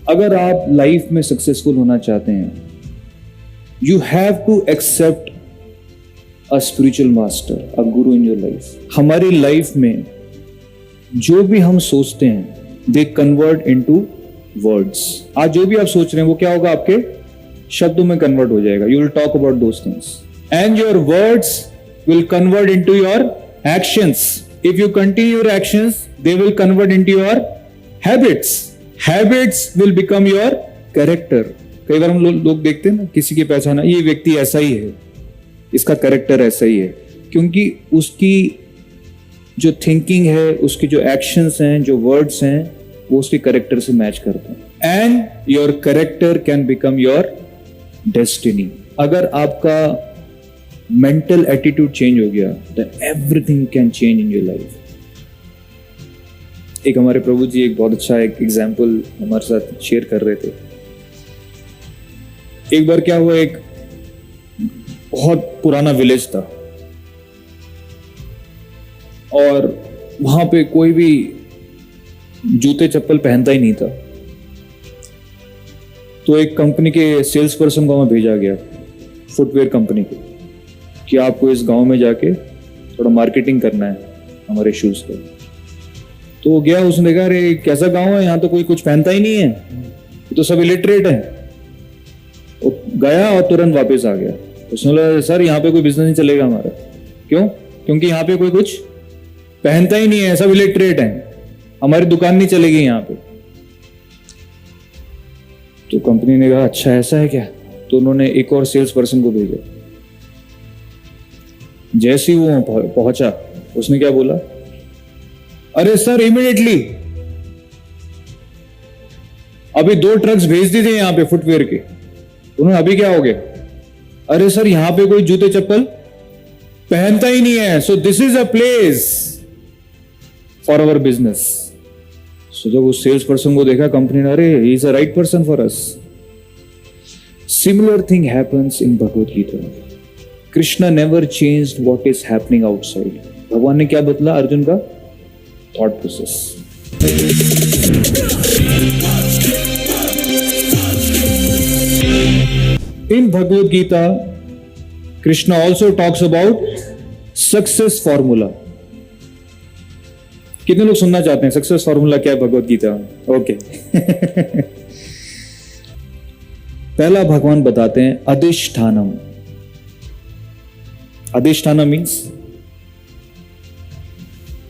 अगर आप लाइफ में सक्सेसफुल होना चाहते हैं, you have to accept a spiritual master, a guru in your life. हमारी लाइफ में जो भी हम सोचते हैं, दे कन्वर्ट इनटू वर्ड्स। आज जो भी आप सोच रहे हैं वो क्या होगा, आपके शब्दों में कन्वर्ट हो जाएगा। You will talk about those things and your words will convert into your actions. If you continue your actions, they will convert into your habits. Habits will become your character. कई बार हम लोग देखते हैं ना, किसी की पहचान, ये व्यक्ति ऐसा ही है, इसका कैरेक्टर ऐसा ही है, क्योंकि उसकी जो थिंकिंग है, उसके जो एक्शंस हैं, जो वर्ड्स हैं, वो उसके कैरेक्टर से मैच करते हैं। And your character can become your destiny. अगर आपका मेंटल एटीट्यूड चेंज हो गया, then everything can change in your life. एक हमारे प्रभु जी एक बहुत अच्छा एक एग्जाम्पल हमारे साथ शेयर कर रहे थे। एक बार क्या हुआ, एक बहुत पुराना विलेज था और वहां पे कोई भी जूते चप्पल पहनता ही नहीं था। तो एक कंपनी के सेल्स पर्सन को हमें भेजा गया, फुटवेयर कंपनी के, कि आपको इस गांव में जाके थोड़ा मार्केटिंग करना है हमारे शूज का। तो वो गया, उसने देखा अरे कैसा गांव है, यहाँ तो कोई कुछ पहनता ही नहीं है, तो सब इलिटरेट है। वो गया और तुरंत वापस आ गया। उसने बोला सर यहाँ पे कोई बिजनेस नहीं चलेगा हमारा। क्यों? क्योंकि यहाँ पे कोई कुछ पहनता ही नहीं है, सब इलिटरेट है, हमारी दुकान नहीं चलेगी यहाँ पे। तो कंपनी ने कहा अच्छा ऐसा है क्या? तो उन्होंने एक और सेल्स पर्सन को भेजा। जैसे ही वो पहुंचा, उसने क्या बोला, अरे सर इमीडिएटली अभी 2 ट्रक्स भेज दी थे यहाँ पे फुटवेयर के। उन्होंने अभी क्या हो गया, अरे सर यहाँ पे कोई जूते चप्पल पहनता ही नहीं है, so this is a place for our business. So जब उस सेल्स पर्सन को देखा कंपनी ने, अरे he is a right person for us. Similar thing happens in Bhagavad Gita. Krishna never changed what is happening outside. भगवान ने क्या बदला? अर्जुन का thought process. In Bhagavad Gita, Krishna also talks about success formula. कितने लोग सुनना चाहते हैं सक्सेस फॉर्मूला क्या है भगवद गीता? ओके। पहला भगवान बताते हैं अधिष्ठानम। अधिष्ठानम मीन्स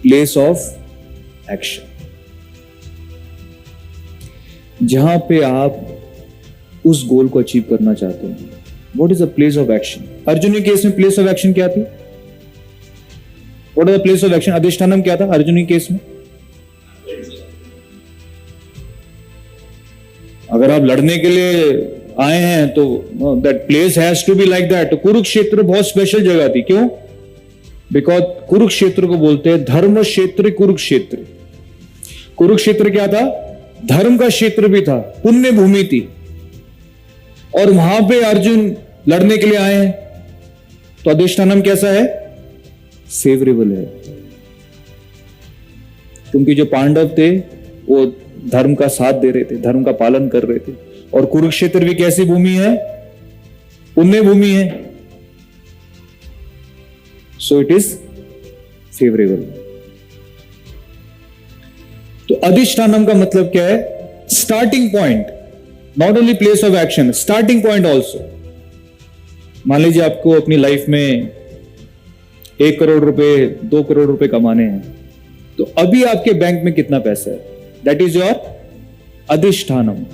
प्लेस ऑफ एक्शन, जहां पे आप उस गोल को अचीव करना चाहते हैं। What is the place of action? Arjun के केस में प्लेस ऑफ एक्शन क्या थी? What is the place of action? अधिष्ठानम क्या था अर्जुन के केस में? अगर आप लड़ने के लिए आए हैं तो that place has to be like that. Kurukshetra बहुत स्पेशल जगह थी। क्यों? बिकॉज कुरुक्षेत्र को बोलते हैं धर्म क्षेत्र। कुरुक्षेत्र, कुरुक्षेत्र क्या था? धर्म का क्षेत्र भी था, पुण्य भूमि थी। और वहां पे अर्जुन लड़ने के लिए आए हैं, तो अधिष्ठानम कैसा है? फेवरेबल है। क्योंकि जो पांडव थे वो धर्म का साथ दे रहे थे, धर्म का पालन कर रहे थे। और कुरुक्षेत्र भी कैसी भूमि है? पुण्य भूमि है। So it is favourable. तो अधिष्ठानम का मतलब क्या है? Starting point, not only place of action, starting point also. मान लीजिए आपको अपनी लाइफ में 1 करोड़ रुपए, 2 करोड़ रुपए कमाने हैं, तो अभी आपके बैंक में कितना पैसा है? दैट इज योर अधिष्ठानम।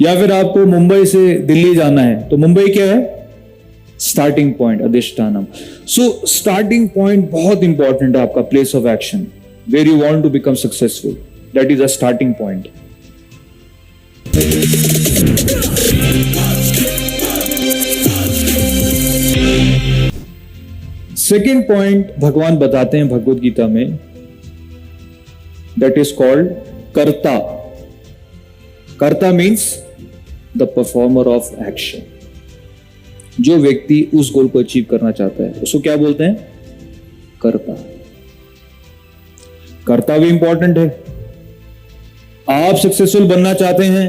या फिर आपको मुंबई से दिल्ली जाना है, तो मुंबई क्या है? स्टार्टिंग पॉइंट, अधिष्ठानम। सो स्टार्टिंग पॉइंट बहुत इंपॉर्टेंट है आपका place of action, where you want to become successful. That is a starting point. Second point भगवान बताते हैं भगवद गीता में, दैट इज कॉल्ड कर्ता। कर्ता means the performer of action. जो व्यक्ति उस गोल को अचीव करना चाहता है उसको क्या बोलते हैं? कर्ता। कर्ता भी इंपॉर्टेंट है। आप सक्सेसफुल बनना चाहते हैं,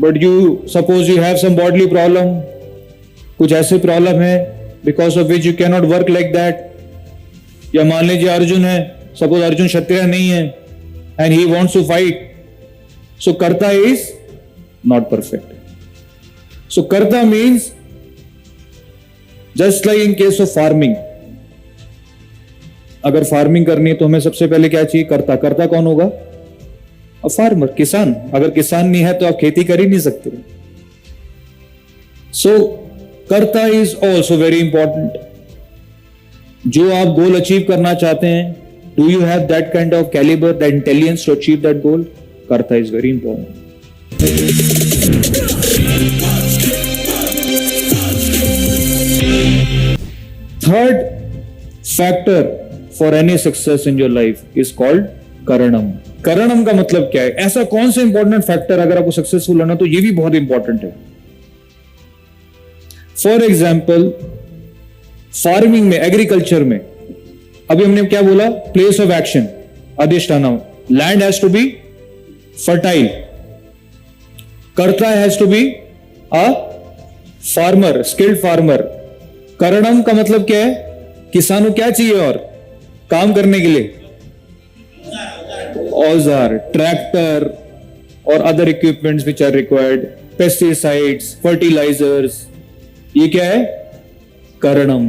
but you suppose you have some bodily problem, कुछ ऐसे प्रॉब्लम है because of which you can not work like that. या मान लीजिए अर्जुन है, सपोज अर्जुन क्षत्रिय नहीं है and he wants to fight, so कर्ता इज नॉट परफेक्ट। सो कर्ता means just like in case of farming, अगर फार्मिंग करनी है तो हमें सबसे पहले क्या चाहिए? कर्ता। कर्ता कौन होगा? अ फार्मर, किसान। अगर किसान नहीं है तो आप खेती कर ही नहीं सकते। सो कर्ता इज ऑल्सो वेरी इंपॉर्टेंट। जो आप गोल अचीव करना चाहते हैं, do you have that kind of calibre, that intelligence to achieve that goal? कर्ता is very important. Third factor for any success in your life is called करणम। करणम का मतलब क्या है? ऐसा कौन सा इंपॉर्टेंट फैक्टर, अगर आपको सक्सेसफुल होना तो ये भी बहुत इंपॉर्टेंट है। फॉर एग्जाम्पल फार्मिंग में, एग्रीकल्चर में, अभी हमने क्या बोला? प्लेस ऑफ एक्शन, अधिष्ठान। Land has to be fertile, कर्ता has to be a farmer, skilled farmer. करणम का मतलब क्या है? किसानों क्या चाहिए और काम करने के लिए? औजार, ट्रैक्टर और other equipments which are required, pesticides, fertilisers, ये क्या है? करणम।